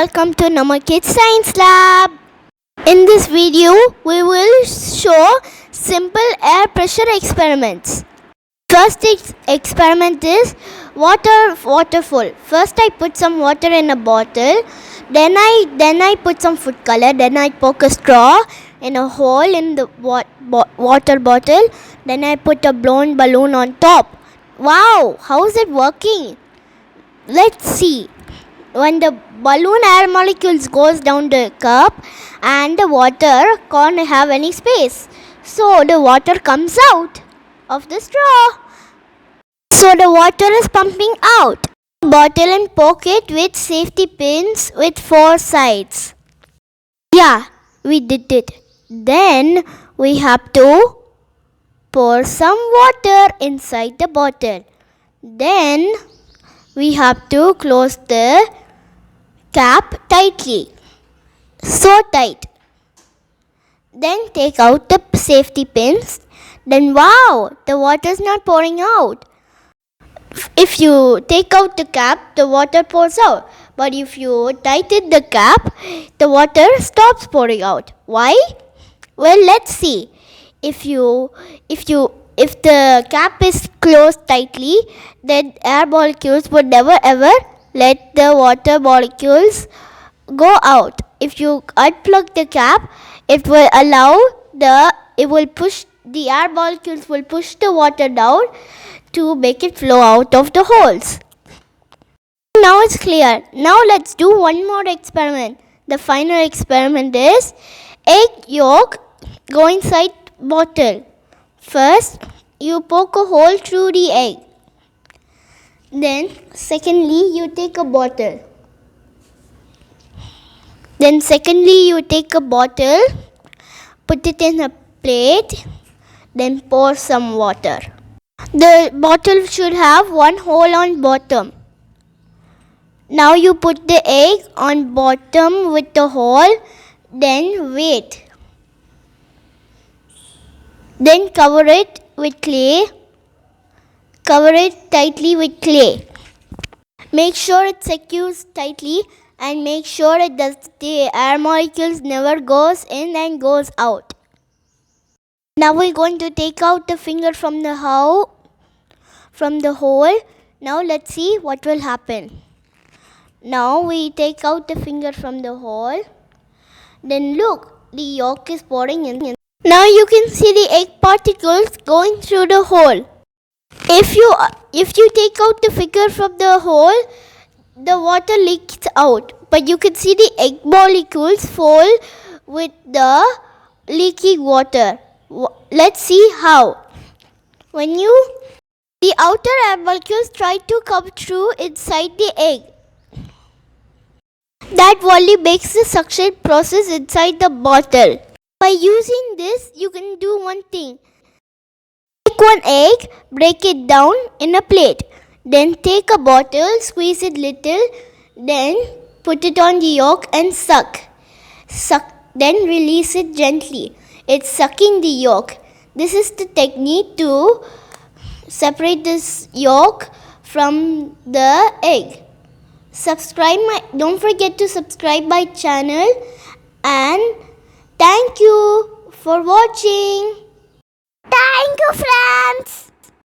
welcome to Namir Kids Science Lab. In this video, we will show simple air pressure experiments. First experiment is waterfall. First I put some water in a bottle, then I put some food color, then I poke a straw in a hole in the water bottle, then I put a blown balloon on top. Wow, how is it working? Let's see. When the balloon air molecules goes down the cup and the water can't have any space, so the water comes out of the straw. So the water is pumping out. Bottle and poke it with safety pins with 4 sides. Yeah, we did it. Then we have to pour some water inside the bottle. Then we have to close the cap tightly. So tight. Then take out the safety pins. Then wow, the water is not pouring out. If you take out the cap, the water pours out. But if you tighten the cap, the water stops pouring out. Why? Well, let's see. If the cap is closed tightly, then air molecules would never ever let the water molecules go out. If you unplug the cap, it will push the air molecules will push the water down to make it flow out of the holes. Now it's clear. Now let's do one more experiment. The final experiment is egg yolk go inside bottle. First, you poke a hole through the egg. Then, secondly, you take a bottle. Then, secondly, you take a bottle, put it in a plate, then pour some water. The bottle should have one hole on bottom. Now you put the egg on bottom with the hole, then wait. Then cover it with clay. Cover it tightly with clay. Make sure it secures tightly and make sure the air molecules never goes in and goes out. Now we're going to take out the finger from the hole. Now let's see what will happen. Now we take out the finger from the hole. Then look, the yolk is pouring in. Now you can see the egg particles going through the hole. If you take out the finger from the hole, the water leaks out. But you can see the egg molecules fall with the leaking water. Let's see how. The outer air molecules try to come through inside the egg. That only makes the suction process inside the bottle. By using this, you can do one thing. Take one egg, break it down in a plate. Then take a bottle, squeeze it little, then put it on the yolk and suck. Then release it gently. It's sucking the yolk. This is the technique to separate this yolk from the egg. Don't forget to subscribe my channel, and thank you for watching. Thank you, friends.